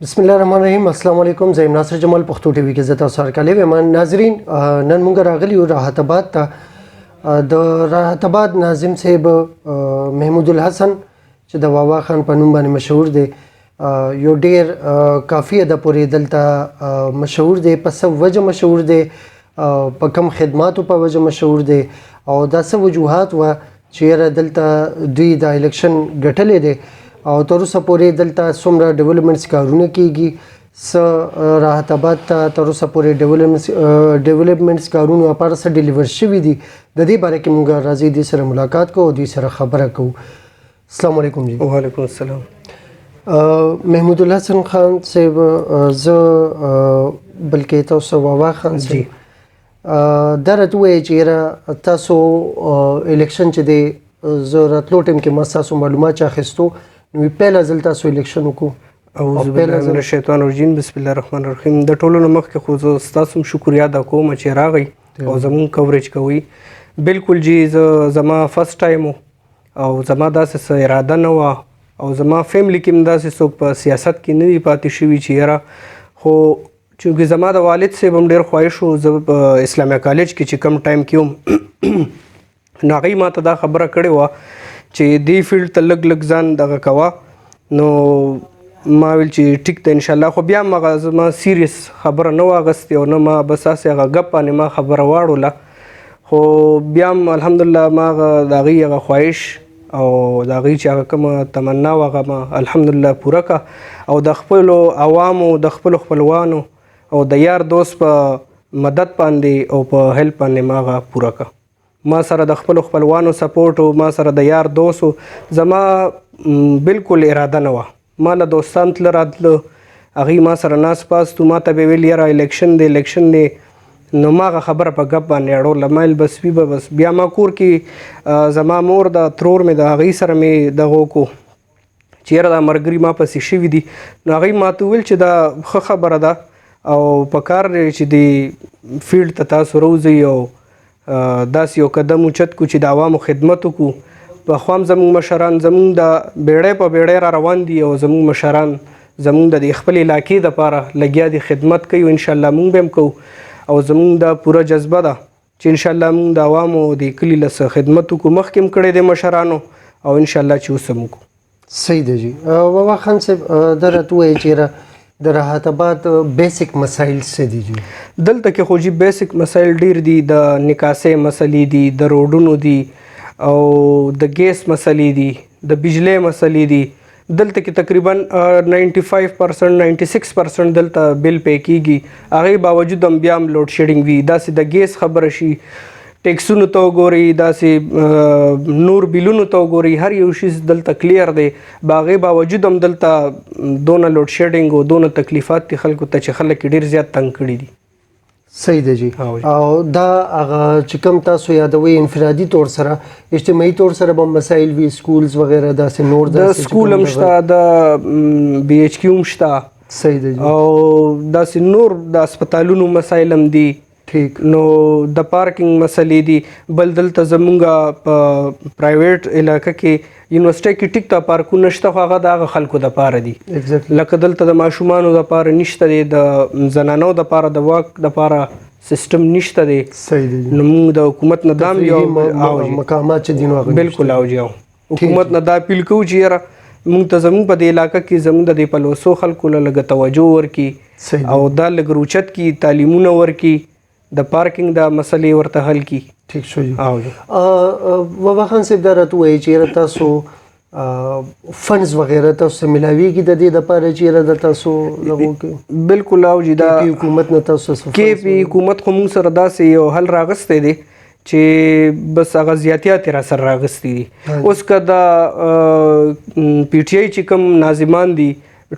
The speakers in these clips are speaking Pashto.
بسم الله الرحمن الرحیم. السلام علیکم. زه ناصر جمال پښتو ټي وي کې زه تاسو سره کاله ویم. ناظرین نن موږ راغلی یو راحت آباد ته. د راحت آباد ناظم صاحب محمود الحسن چې د واوا خان په نوم باندې مشهور دی، یو ډیر کافی د پورې دلته مشهور دی. په څه وجه مشهور دی، په کم خدماتو په وجه مشهور دی، او دا څه وجوهات و چې دلته دوی د الیکشن ګټلې دی او تر اوسه پورې دلته څومره ډیولپمنټس کارونه کیږي، څه راحت آباد ته تر اوسه پورې ډیولپمنټس کارونه لپاره څه ډیلیور شوي دي، د دې باره کې موږ راځي دوی سره ملاقات کوو او دوی سره خبره کوو. السلام علیکم جی. وعلیکم السلام. محمود الحسن خان صاحب، زه بلکې تاسو واوا خان جی دا راته ووایئ چې تاسو الیکشن چې دی، زه راتلو ټایم کې ما ستاسو معلومات اخیستو، نو پیله ځل تاسو الیکشن وکړو. اعوذ بالله من الشیطان الرجیم. بسم الله الرحمن الرحیم. د ټولو نه مخکې خو زه ستاسو شکریا ادا کوم چې راغی او زموږ کوریج کوئ. بالکل جی، زما فرست ټایم او زما داسې څه اراده نه وه او زما فیملی کې هم داسې څوک په سیاست کې نه دي پاتې شوي چې یاره، خو چونکې زما د والد صاحب هم ډېر خواهش و، زه په اسلامیه کالج کې چې کم ټایم کې وم نو هغوی ما ته دا خبره کړې وه چې دې فیلډ ته لږ ځان دغه کوه. نو ما ویل چې ټیک ته انشاءالله، خو بیا هم هغه زما سیریس خبره نه وه اخیستې او نه ما بس هسې هغه ګپ باندې ما خبره واړوله، خو بیا هم الحمدلله ما د هغوی هغه خواهش او د هغوی چې هغه کومه تمنا وه هغه ما الحمدلله پوره کړه او د خپلو عوامو، د خپلو خپلوانو او د یار دوست په مدد باندې او په هیلپ باندې ما هغه پوره کړه. ما سره د خپلو خپلوانو سپورټ او ما سره د یار دوستو زما بالکل اراده نه وه. ما له دوستان تله راتله، هغوی ما سره ناست پاست و، ما ته به ویل یاره الیکشن دی، نو ما هغه خبره په ګپ باندې اړوله. ما ویل بس وي به بس. بیا ما کور کې زما مور د ترور مې د هغوی سره مې دغه وکړو چې یاره دا ملګري ما پسې شوي دي، نو هغوی ما ته وویل چې دا ښه خبره ده او په کار دی چې دې فیلډ ته تاسو روځئ او داسې یو قدم اوچت کړو چې د عوامو خدمت وکړو. پخوا هم زموږ مشران زموږ د بیړۍ په بیړۍ را روان دي او زموږ مشران زموږ د خپل علاقې دپاره لګیا دي، خدمت کوي او انشاءالله موږ به هم کوو او زموږ دا پوره جذبه ده چې انشاءالله موږ د عوامو د کلي له څه خدمت وکړو. مخکې هم کړی دی مشرانو او انشاءالله چې اوس هم وکړو. صحیح دی جی. واوا خان صاحب، دا راته ووایئ چې د راحت آباد بیسک مسایل څه دي جی؟ دلته کې خو جی بیسک مسایل ډیر دي. د نکاسې مسلې دي، د روډونو دي او د ګیس مسلې دي، د بجلی مسلې دي. دلته کې تقریبا 95% 96% دلته بل پی کیږي، هغې باوجود هم بیا هم لوډ شیډینګ وي. داسې د ګیس خبره شي، ټیکسونو ته وګورئ، داسې نور بیلونو ته وګورئ، هر یو شیز دلته کلیر دی. هغې باوجود هم دلته دونه لوډ شیډینګ او دونه تکلیفات دي خلکو ته چې خلک ډېر زیات تنګ کړي دي. صحیح دی جی. او دا هغه چې کوم تاسو یادوئ انفرادي طور سره، اجتماعي طور سره به مسایل وي، سکولز وغیره داسې نور د سکول هم شته، د بی ایچ کیو هم شته. صحیح دی جی. او داسې نور د هسپتالونو مسایل هم دي. ٹھیک. نو د پارکینګ مسلې دي. بل دلته زمونږ په پرایویټ علاقه کې یونیورسټۍ کې ټیک ته پارکونه شته، خو هغه د هغه خلکو دپاره دي. لکه دلته د ماشومانو دپاره نشته دی، د زنانو دپاره د واک دپاره سیستم نشته دی. صحیح دی. نو موږ د حکومت نه دا یو مقامات چې دي نو هغه بالکل اوجي او حکومت نه دا اپیل کوو چې یاره موږ ته زموږ په دې علاقه کې زموږ د دې پلوسو خلکو له لږه توجه ورکړي او دا لږ روچت کړي، تعلیمونه ورکړي، د پارکینګ دا مسلې ورته حل کړي. ٹھیک شو جی. واوا خان صاحب، دا راته ووایئ چې تاسو فنډز وغیره تاسو ملاویږي د دې دپاره چې د تاسو دغه کې؟ بالکل او جی. دا حکومت نه تاسو کې پی حکومت خو موږ سره داسې یو حل راغستی دی چې بس هغه زیاتیات را سره راغستی دي. اوس که د پی ټی آی چې کوم ناظمان دي،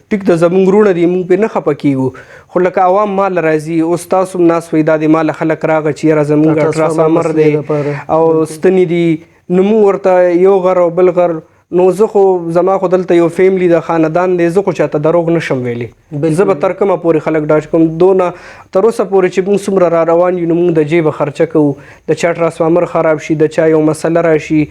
ټیک د زموږ وروڼه دي، موږ پرې نه خفه کیږو، خو لکه عوام مال راځي. اوس تاسو هم ناست وئ، دا د ماله خلک راغه چې یاره زموږ الټراسامر دی او ستنې دي، نو موږ ورته یو غر او بل غر نو زه خو زما خو دلته یو فیملی د خاندان دی، زه خو چاته دروغ نشم ویلی. زه به تر کومه پورې خلک ډاج کوم، دونه تر اوسه پورې چې موږ څومره را روان یو نو موږ د جیبه خرچه کوو، د چا ټرانسفارمر خراب شي، د چا یو مسله راشي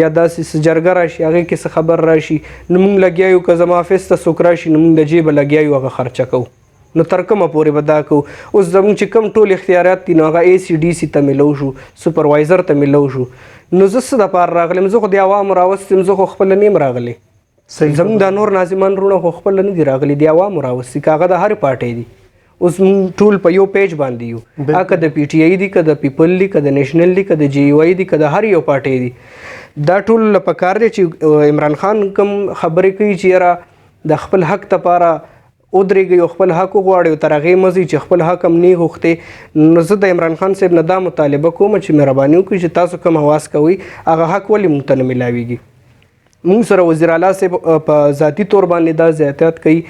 یا داسې څه جرګه راشي هغې کې څه خبر راشي نو موږ لګیا یو، که زما افیس ته څوک راشي نو موږ د جیبه لګیا یو هغه خرچه کوو. نو تر کومه پورې به دا کوو؟ اوس زموږ چې کوم ټول اختیارات دي نو هغه اے سی ډي سی ته میلو شو، سپروایزر ته میلو شو. نو زه څه دپاره راغلم؟ زه خو د عوامو راوستیم، زه خو خپله نیم راغلی. زموږ دا نور ناظمان وروڼه خو خپله نه دي راغلي، د عوامو راوستي، که هغه د هرې پارټۍ دي. اوس موږ ټول په یو پیج باندې یو، که د پی ټي آی دي، که د پیپل دي، که د نیشنل دي، که د جی یو آی دي، که د هر یو پارټۍ دي. دا ټول پکار دی چې عمران خان کوم خبرې کوي چې یاره د خپل حق دپاره ودرېږئ او خپل حق وغواړئ او تر هغې مه ځئ چې خپل حق هم نه غوښتې. نو زه د عمران خان صاحب نه دا مطالبه کوم چې مهرباني وکړئ چې تاسو کوم هواس کوئ هغه حق ولې موږ ته نه میلاویږي. موږ سره وزیر اعلی صاحب په ذاتي طور باندې دا زیاتیات کوي،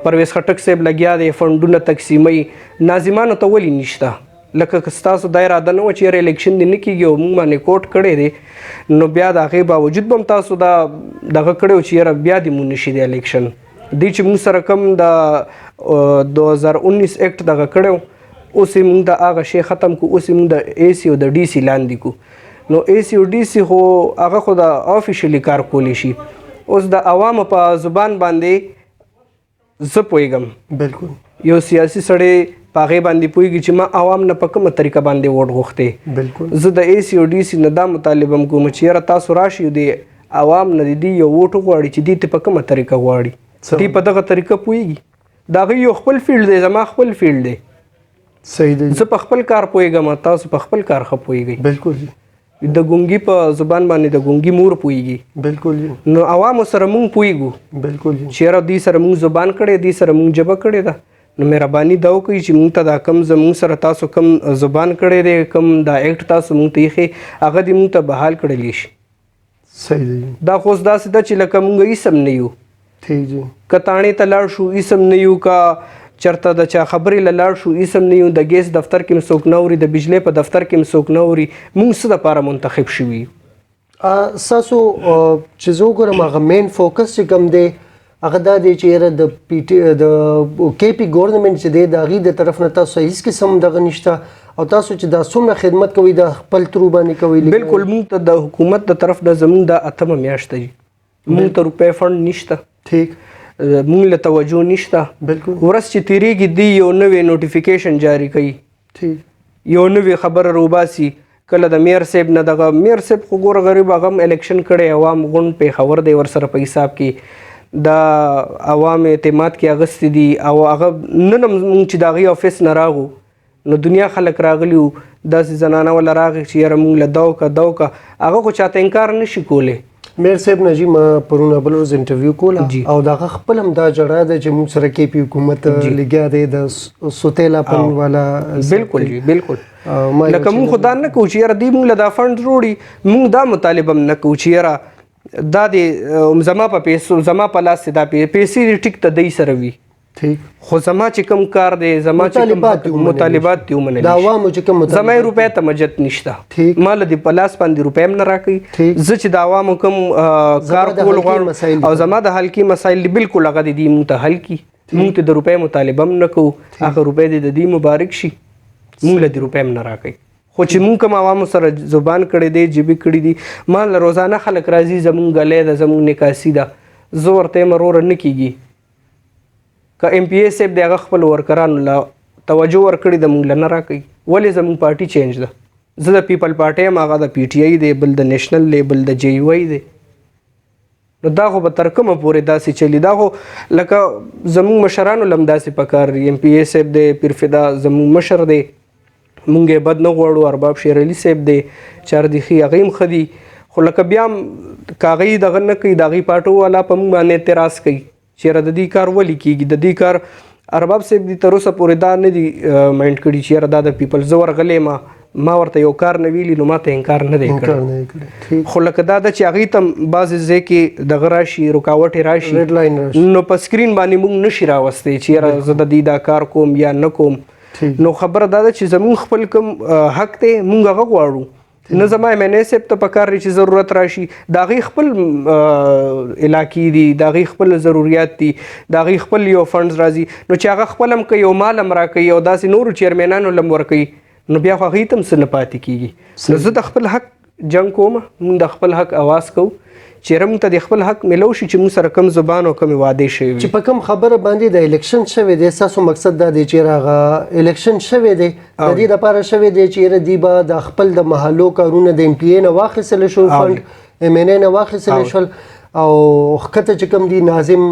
پرویز خټک صاحب لګیا دی فنډونه تقسیموي، ناظمانو ته ولې نشته؟ لکه که ستاسو دا اراده نه وه چې یاره الیکشن دې نه کېږي او موږ باندې کوټ کړی دی نو بیا د هغې باوجود به هم تاسو دا دغه کړی و چې یاره بیا دې مو نه شي د الیکشن. دی چې موږ سره کوم د 2019 اکټ دغه کړی و اوس یې موږ د هغه شی ختم کړو، اوس یې موږ د اے سی او د ډي سی لاندې کړو. نو اے سی او ډي سی خو هغه خو د افیشلی کار کولی شي. اوس د عوامو په زبان باندې زه پوهېږم، بالکل یو سیاسي سړی په هغې باندې پوهېږي چې ما عوام نه په کومه طریقه باندې ووټ غوښتی. بالکل زه د اے سی او ډي سی نه دا مطالبه کوم چې یاره تاسو راشئ د عوام نه د دې یو ووټ وغواړي چې دې ته په کومه طریقه غواړي، دی په دغه طریقه پوهېږي. د هغې یو خپل فیلډ دی، زما خپل فیلډ دی، صحیح دی. زه په خپل کار پوهېږم، تاسو په خپل کار ښه پوهېږئ. بالکل د ګونګي په زبان باندې د ګونګي مور پوهېږي. بالکل نو عوامو سره مونږ پوهېږو بالکل چې یاره دوی سره مونږ زبان کړی، دوی سره مونږ ژبه کړې ده. نو مهرباني دا وکړئ چې مونږ ته دا کم زمونږ سره تاسو کم زبان کړی دی، کم دا اکټ تاسو مونږ ته ایښی هغه دې مونږ ته بحال کړلی شي. صحیح دی. دا خو اوس داسې ده چې لکه مونږ هېڅ هم نه یو، ٹھیک جی، که تاڼې ته لاړ شو هېڅ هم نه یو، که چېرته د چا خبرې له لاړ شو هېڅ هم نه یو، د ګیس دفتر کې هم څوک نه اوري، د بجلۍ په دفتر کې هم څوک نه اوري. مونږ څه دپاره منتخب شوي یو؟ ستاسو چې زه وګورم هغه مین فوکس چې کوم دی هغه دا دی چې یاره د پی ټي د کے پي ګورنمنټ چې دی د هغې د طرف نه تاسو هېڅ قسم دغه نشته او تاسو چې دا څومره خدمت کوئ د خپل ترو باندې کوئ. بالکل مونږ ته د حکومت د طرف نه زمونږ دا 8مه میاشت دی، مونږ ته روپۍ فنډ نشته، ٹھیک، مونږ له توجه نشته. بالکل ورځ چې تیریږي دی یو نوی نوټیفیکیشن جاری کوي، ٹھیک، یو نوی خبره روباسي. کله د میر صاحب نه دغه میر صاحب خو ګوره غریب هغه هم الیکشن کړی، عوام غونډ پېښور دی ورسره په حساب کې د عوام اعتماد کې اغوستي دي او هغه نن هم مونږ چې د هغې افیس نه راغو نو دنیا خلک راغلي وو، داسې زنانه وله راغی چې یاره مونږ له دا وکړه دا وکړه، هغه خو چاته انکار نه شي کولی. میر صاحب نه جی ما پرون بل ورځ انټرویو کوله او دغه خپل هم دا جړه ده چې موږ سره کې پي حکومت لګیا دی د سوتیلا پن والا. بالکل جی بالکل، لکه مونږ خو دا نه کوو چې یاره دوی مونږ له دا فنډ وروړي، مونږ دا مطالبه هم نه کوو چې یاره دا د زما په پیسو زما په لاس دا پیسې ټیک ته دی سره وي، ٹھیک، خو زما چې کوم کار دی زما چې کوم مطالبات دي ومنل د عوامو چې کوم زما یې روپۍ ته مجت نشته، ٹھیک، ما له دې په لاس باندې روپۍ هم نه راکوي. زه چې د عوامو کوم کار کول غواړم او زما د حل کې مسایل دي بالکل هغه د دې مونږ ته حل کړي، مونږ ته د روپۍ مطالبه هم نه کوو، هغه روپۍ دې د دې مبارک شي، مونږ له دې روپۍ هم نه راکوي. خو چې مونږ کوم عوامو سره زبان کړی دی جبې کړي دي، ما له روزانه خلک راځي زمونږ ګلی ده زمونږ نکاسي ده، زه ورته یم وروره نه کېږي. که ایم پی ای صاحب دی هغه خپل ورکرانو له توجه ورکړي د مونږ له نه راکوي، ولې زمونږ پارټي چینج ده؟ زه د پیپل پارټي یم، هغه د پی ټي آی دی، بل د نیشنل دی، بل د جی یو آی دی. نو دا خو به تر کومه پورې داسې چلي؟ دا خو لکه زمونږ مشرانو له هم داسې پکار دي، ایم پی ای صاحب دی، پیرفدا زمونږ مشر دی، مونږ یې بد نه غواړو، ارباب شیر علي صاحب دی چاردیخي هغې هم ښه دي، خو لکه بیا هم که هغې دغه نه کوي د هغې پارټو والا په مونږ باندې اعتراض کوي چې یاره د دې کار ولې کېږي؟ د دې کار ارباب صاحب دي تر اوسه پورې دا نه دي مایند کړي چې یاره دا د پیپل زه ورغلی ما ورته یو کار نه ویلي نو ما ته انکار نه دی کړی. خو لکه دا ده چې هغې ته بعضې ځای کې دغه راشي رکاوټې راشي نو په سکرین باندې موږ نشي راوستی چې یاره زه د دې دا کار کوم یا نه کوم. نو خبره دا ده چې زمونږ خپل کوم حق دی مونږ هغه غواړو نه زما MNA صاحب ته پکار چې ضرورت راشي د هغې خپل علاقې دي د هغې خپل ضروریات دي د هغې خپل یو فنډز راځي نو چې هغه خپل هم کوي او مال هم راکوي او داسې نورو چیرمینانو له هم ورکوي نو بیا خو هغې ته هم څه نه پاتې کېږي نو زه د خپل حق جنګ کوم موږ د خپل حق اواز کوو چې موږ ته د خپل حق ملو شي چې موږ سره کم زبان او کم وعدې شوي چې په کوم خبره باندې د الیکشن شوی دی ستاسو مقصد دا دی چې راغه الیکشن شوی دی د دې لپاره شوی دی چې دی به د خپل د محلو کارونه د MPA نه واخیستل شو فند MNA نه واخیستل شول او خطه چې کوم دی ناظم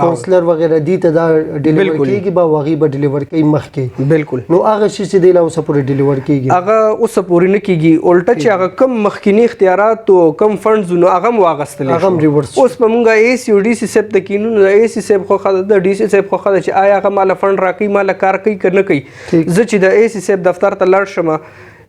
کونسلر وغیرہ دی ته دا ډیلیور کیږي به واغي به ډیلیور کوي مخکې بالکل نو هغه شی چې دی لا اوس پورې ډیلیور کیږي هغه اوس پورې نه کیږي الټه چې هغه کم مخکینی اختیارات او کم فندز نو هغه واغستل هغه ریورس اوس په مونږه AC او DC سیب د کینونو AC سیب خو خاله د DC سیب خو خاله چې آیا هغه مال فند راکې مال کار کوي کنه کوي زه چې د AC سیب دفتر ته لاړ شم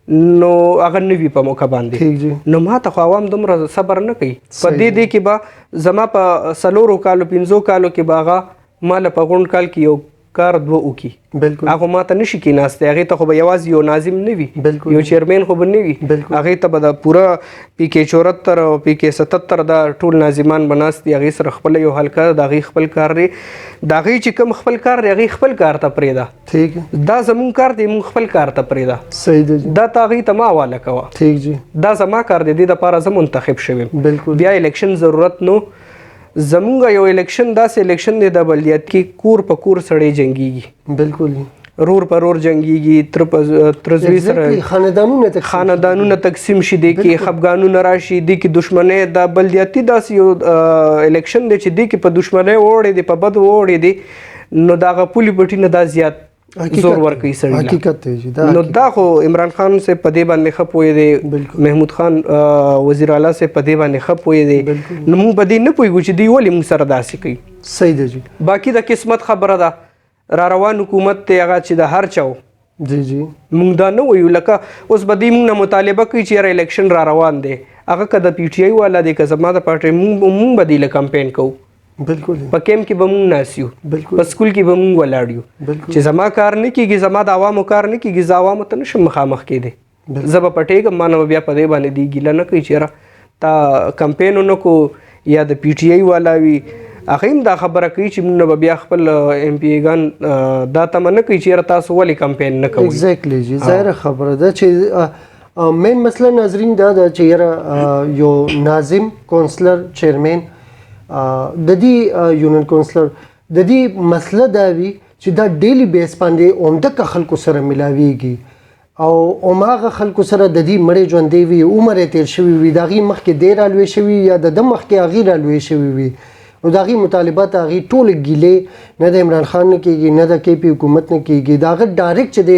نو هغه نوی په موقع باندې نو ما ته خو عوام دومره صبر نه کوي په دې کې به زما په 4 کالو 5 کالو کې به هغه مال په غونډ کال کې یو کار 2 وکي بالکل هغه ما ته نشي کېناسته هغې ته خو به یوازې یو ناظم نه وي یو چیرمین خو به نه وي هغې ته به د پوره PK 74 او PK 77 دا ټول ناظمان به ناست دي هغې سره خپله یو حلقه د هغې خپل کار دی د هغې چې کوم خپل کار دی هغې خپل کار ته پرېږده ٹھیک دا زمونږ کار دی مونږ خپل کار ته پرېږده صحیح دی دا ته هغې ته ما حواله کوه ٹھیک جی دا زما کار دی دې دپاره زه منتخب شویم بالکل بیا الیکشن ضرورت نو زمونږ یو الیکشن داسې الیکشن دی د بلدیات کې کور په کور سړی جنګیږي بالکل رور پر رور جنګیږي ترزوی سره خاندانونه تقسیم شي دی کې خفګانونه راشي دی کې دشمنی د بلدیاتي داسې یو الیکشن دی چې دی کې په دشمنی وړی دی په بد وړی دی نو د هغه پولي پټي نه دا زیات زور ورکوي سړي حقیقت دی نو دا خو عمران خان سے په دې باندې ښه پوهې دی محمود خان وزیر اعلی سے په دې باندې ښه پوهې دی نو موږ په دې نه پوهېږو چې دوی ولې موږ سره داسې کوي صحیح دی جی باقي د قسمت خبره ده را روان حکومت دی هغه چې د هر چا جی جی موږ دا نه وایو لکه اوس به دوی موږ نه مطالبه کوي چې یاره الیکشن را روان دی هغه که د PTI والا دی که زما د پارټۍ موږ به دوی له کمپین کوو بالکل په کیمپ کې به مونږ ناست یو په سکول کې به مونږ ولاړ یو چې زما کار نه کېږي زما د عوامو کار نه کېږي زه عوامو ته نشم مخامخ کېدی زه به پټېږم ما نه بیا په دې باندې دوی ګیله نه کوي چې یاره تا کمپین ونه کو یا د PTI والا وي هغې هم دا خبره کوي چې مونږ به بیا خپل MPA ګان دا تمه نه کوي چې یاره تاسو ولې کمپین نه کوئ ایگزیکټلی جی ظاهره خبره ده چې مین مسله ناظرین دا ده چې یاره یو ناظم کونسلر چیرمین د دې یونین کونسلر د دې مسله دا وي چې دا ډیلی بیس باندې عمده خلکو سره ملاویږي او هغه خلکو سره د دې مړې ژوندې وي عمر یې تیر شوی وي د هغې مخکې دی رالوی شوي یا د ده مخکې هغې رالوی شوي وي نو د هغې مطالبات هغې ټولې ګیلې نه د عمران خان نه کېږي نه د KP حکومت نه کېږي د هغه ډایرکټ چې دی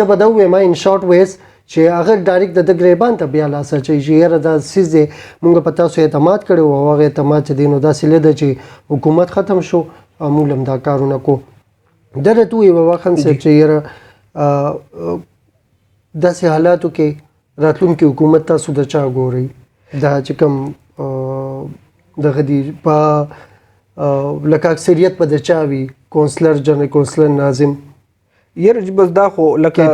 زه به دا ووایم ان شارټ ویز چې هغه ډایرکټ د ګریبان ته بیا لاس اچوي چې یاره دا څیز دی مونږ په تاسو اعتماد کړی و او هغه اعتماد چې دی نو داسې لیده چې حکومت ختم شو او موږ هم دا کارونه کو دا راته ووایي بابا خان صاحب چې یاره داسې حالاتو کې راتلونکي حکومت تاسو د چا ګورئ دا چې کوم دغه دي په لکه اکثریت به د چا وي کونسلر جنرال کونسلر ناظم یاره بس دا خو لکه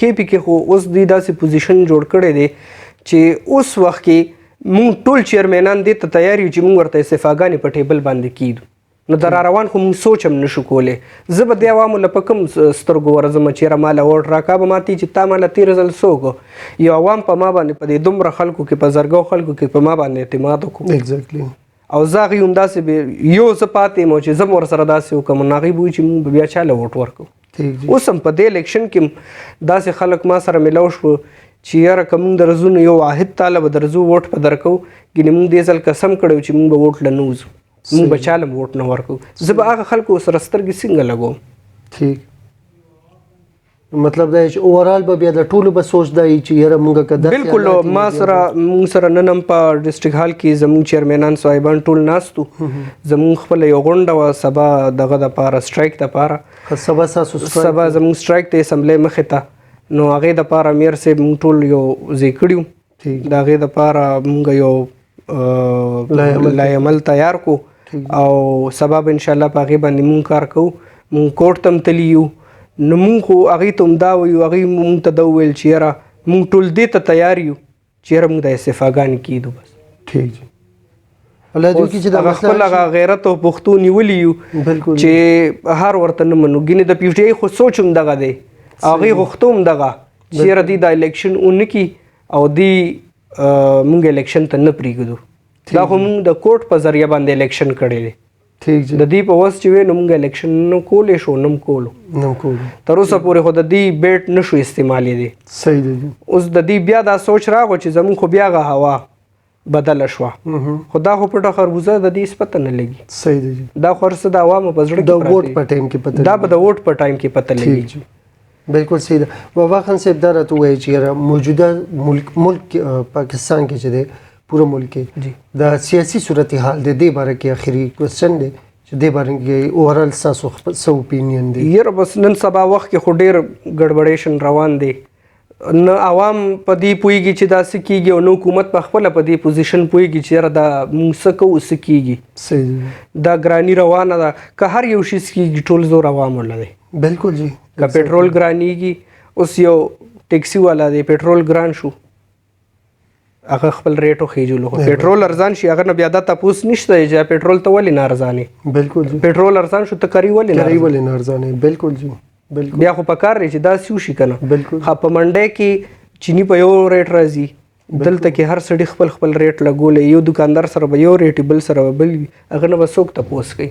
KP کې خو اوس دوی داسې پوزیشن جوړ کړی دی چې اوس وخت کې مونږ ټول چیرمینان دې ته تیار یو چې مونږ ورته استعفاګانې په ټیبل باندې کیدو نو د را روان خو مونږ سوچ هم نشو کولی زه به دې عوامو له په کوم سترګو ورځم چې یاره ماله ووټ راکا به ماتې چې تا ماله تېره ځل څوک یو عوام په ما باندې په دې دومره خلکو کې په زرګو خلکو کې په ما باندې اعتماد وکړو ایگزیکټلی او زه هغې هم داسې یو زه پاتې یم چې زه هم ورسره داسې وکړم نو هغې به وایي چې مونږ به بیا چا له ووټ ورکړو اوس هم په دې الیکشن کې داسې خلک ما سره ملو شو چې یاره که مونږ درځو نو یو واحد تاله به درځو ووټ په درکو ګینې مونږ دې ځل قسم کړی چې مونږ به ووټ له نه وځو مونږ به چا له ووټ نه ورکو زه به هغه خلکو سره سترګې څنګه لګوم ٹھیک مطلب دا چې اوورال به بیا د ټولو به سوچ دی چې یاره مونږ که بالکل مونږ سره نن هم په ډسټرک هال کې زمونږ چیرمینان صاحبان ټول ناست وو زمونږ خپله یو غونډه وه سبا دغه دپاره سټرایک دپاره سبا زمونږ سټرایک د اسمبلی مخې ته نو هغې دپاره میر صاحب مونږ ټول یو ځای کړي وو د هغې دپاره مونږ یو لایعمل تیار کو او سبا به انشاءالله په هغې باندې مونږ کار کوو مونږ کورټ ته هم تلي یو نو مونږ خو هغې ته هم دا وایو هغې مونږ ته دا وویل چې یاره مونږ ټول دې ته تیار یو چې موږ د استعفاګانې کیدو بس ټیک جی الله دې وکړي چې دا هغه خپل هغه غیرت او پښتو نیولي یو بالکل چې هر ورته نه منو ګینه د پی ټی آی خو سوچ هم دغه دی هغه غوښتوم دغه چې ردی د الیکشن اونکی او دی مونږ الیکشن ته نه پریږدو دا خو مونږ د کوټ په ذریعہ باندې الیکشن کړی دی ٹھیک جی د دې په وس چې نو مونږ الیکشن نو کولې شو نم کولو نم کولو تر اوسه پورې خو د دې بیٹ نشو استعمالي دي صحیح دی اوس د دې بیا دا سوچ راغو چې زمون خو بیا غه هوا بدل شو خدا خو پټه خربوزه د دې سپته نه لګي صحیح دی دا خورسه د عوامو په زړه د ووټ په ټایم کې پته دا به د ووټ په ټایم کې پته لګي بالکل صحیح ده بابا خان صاحب دا راته وایي چې موجوده ملک پاکستان کې چې دی پورا ملک کې د سیاسي صورتحال د دې باره کې اخري کوېسچن دی چې دې باره کې اورال تاسو څه اوپینین دی یره بس نن سبا وخت کې خو ډېر ګډوډیشن روان دی نه عوام په دې پوهېږي چې دا څه کېږي او نه حکومت په خپله په دې پوزیشن پوهېږي چې یاره دا موږ څه کوو څه کېږي صحیح دا ګراني روانه ده که هر یو شیز کېږي ټول زور عوامو له دی بالکل جی که پټرول ګرانیږي اوس یو ټیکسي والا دی پټرول ګران شو هغه خپل ریټو خېجلو خو پټرول ارزان شي هغه نه بیا دا تاسو نشته چې پټرول ته ولې نه ارزانې بالکل جی پټرول ارزان شو ته کری ولې نه ارزانې بالکل جی بالکل بیا خو پکار دی چې دا سیو شي کنه بالکل په منډه کې چینی په یو ریټ راځي دلته کې هر سړی خپل خپل ریټ لګولې یو دکاندار سره به یو ریټ بل سره بل هغه نه وسوک ته پوس کوي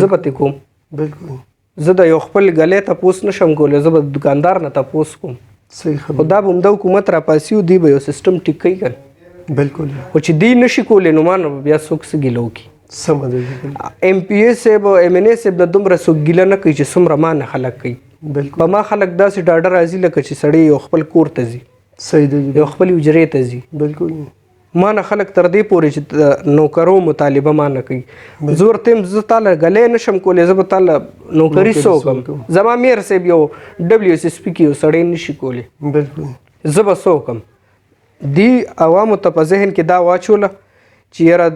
زه به کوم بالکل زه د یو خپل غلې ته پوس نشم کولای زه به دکاندار نه ته پوس کوم صحیح خبر خدا به د حکومت را پاسیو دی به یو سیستم ټیک کوي کنه بالکل خو چې دی نشي کولای نو مان بیا څوک څه ګیلو کی سم دی ایم پی ایس او ایم ان ایس د دومره څوک ګیله نه کوي چې څومره مان خلک کوي بالکل په ما خلک داسې ډاډه راځي لکه چې سړی یو خپل کور ته ځي صحیح دی یو خپل حجرې ته ځي بالکل ما نه خلک تر دې پورې چې نوکرو مطالبه ما نه کوي زور تم زه تعالی غلې نشم کولای زه به تعالی نوکری سوکم زما میر صاحب یو ډبلیو اس پی کې یو سړی نشي کولای بالکل زه به سوکم دی عوامو ته په ذهن کې دا واچوله چې یاره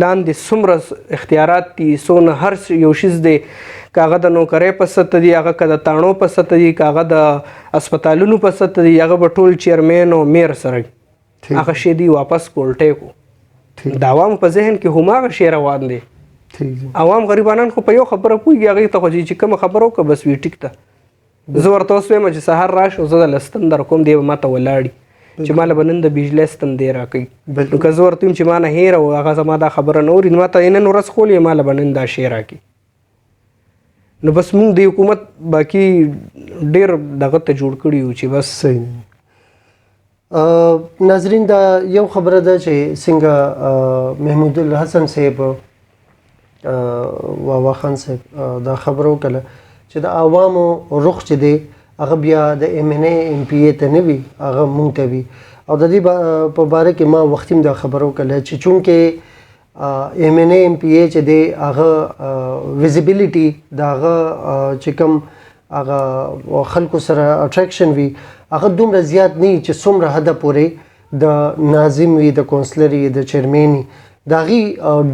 لاندې څومره اختیارات دي څونه هر یو شیز دی که هغه د نوکرۍ په سطح دي هغه که د تاڼو په سطح دي که هغه د اسپتالونو په سطح دي هغه به ټول چیرمین او میر سره هغه شی دی واپس کولټی کو د عوامو په ذهن کې هماغه شی روان دی عوام غریبانان خو په یو خبره پوهېږي هغې ته خو چې کومه خبره وکړه بس وي ټیک ته زه ورته اوس وایم چې سهار راشو زه د لستن در کوم دی به ما ته ولاړي چې ماله به نن د بجلی ستن دی راکوي نو که زه ورته ویم چې ما نه هېره و هغه زما دا خبره نه اوري ما ته نن ورځ خولې ماله به نن دا شی راکړي نو بس موږ د حکومت باقي ډېر دغه ته جوړ کړي یو چې بس صحیح ناظرین دا یو خبره ده چې څنګه محمود الحسن صاحب واوا خان صاحب دا خبره وکړه چې د عوامو رخ چې دی هغه بیا د ایم ان ای ایم پی ای ته نه وي هغه مونږ ته وي او د دې په باره کې ما وختي هم دا خبره وکړله چې چونکې ایم ان ای ایم پی ای چې دی هغه ویزیبیلیټي د هغه چې کوم هغه خلکو سره اټریکشن وي هغه دومره زیات نه چې څومره حده پورې د ناظم وي د کونسلر وي د چیرمین وي د هغې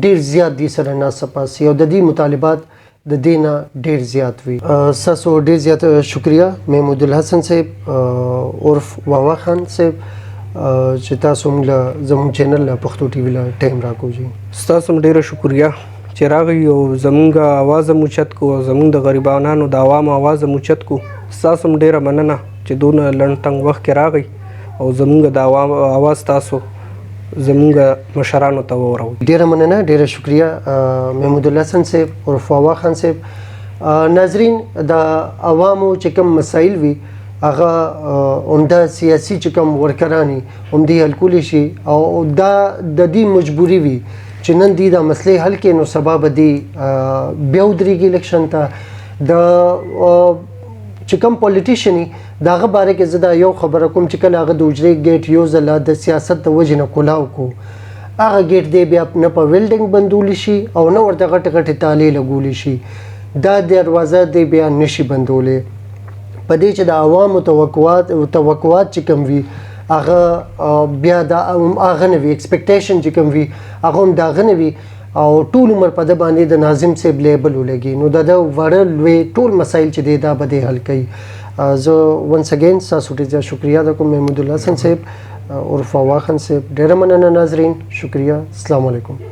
ډېر زیات دې سره ناسپاسي او د دې مطالبات د دې نه ډېر زیات وي ستاسو ډېر زیات شکریه محمود الحسن صاحب عرف واوا خان صاحب چې تاسو موږ له زموږ چینل له پښتو ټي وي له ټایم راکوځئ ستاسو هم ډېره شکریه چې راغی او زمونږ اواز هم اوچت کو او زمونږ د غریبانانو د عوامو اواز هم اوچت کو ستاسو هم ډېره مننه چې دونه لنډ تنګ وخت کې راغی او زمونږ د عوامو اواز تاسو زمونږ مشرانو ته وروئ. ډېره مننه ډېره شکریه محمود الحسن صاحب عرف واوا خان صاحب. ناظرین د عوامو چې کوم مسایل وي هغه عمده سیاسي چې کوم ورکرانی عمدي حل کولی شي او دا د دې مجبوري وي چې نن دی دا مسلې حل کړي نو سبا به دی بیا ودرېږي الیکشن ته د چې کوم پولیټیشن د هغه باره کې زه دا یو خبره کوم چې کله هغه د حجرې ګیټ یو ځله د سیاست د وجې نه کولاو کو هغه ګیټ دی بیا نه په ویلډینګ بندولی شي او نه ورته غټې غټې تالې لګولی شي دا دروازه دی بیا نشي بندولی په دې چې د عوامو توقعات چې کوم وي هغه بیا دا هغه نه وي ایکسپیکټیشن چې کوم وي هغه هم د هغه نه وي او ټول عمر په ده باندې د ناظم صاحب لیبل ولګي نو د ده وړه لوی ټول مسایل چې دی دا به دی حل کوي زه ونس اگین تاسو ډېر زیات شکریا د کوم محمود الله حسن صاحب عرف واخن صاحب ډېر مننه ناظرین شکریا السلام علیکم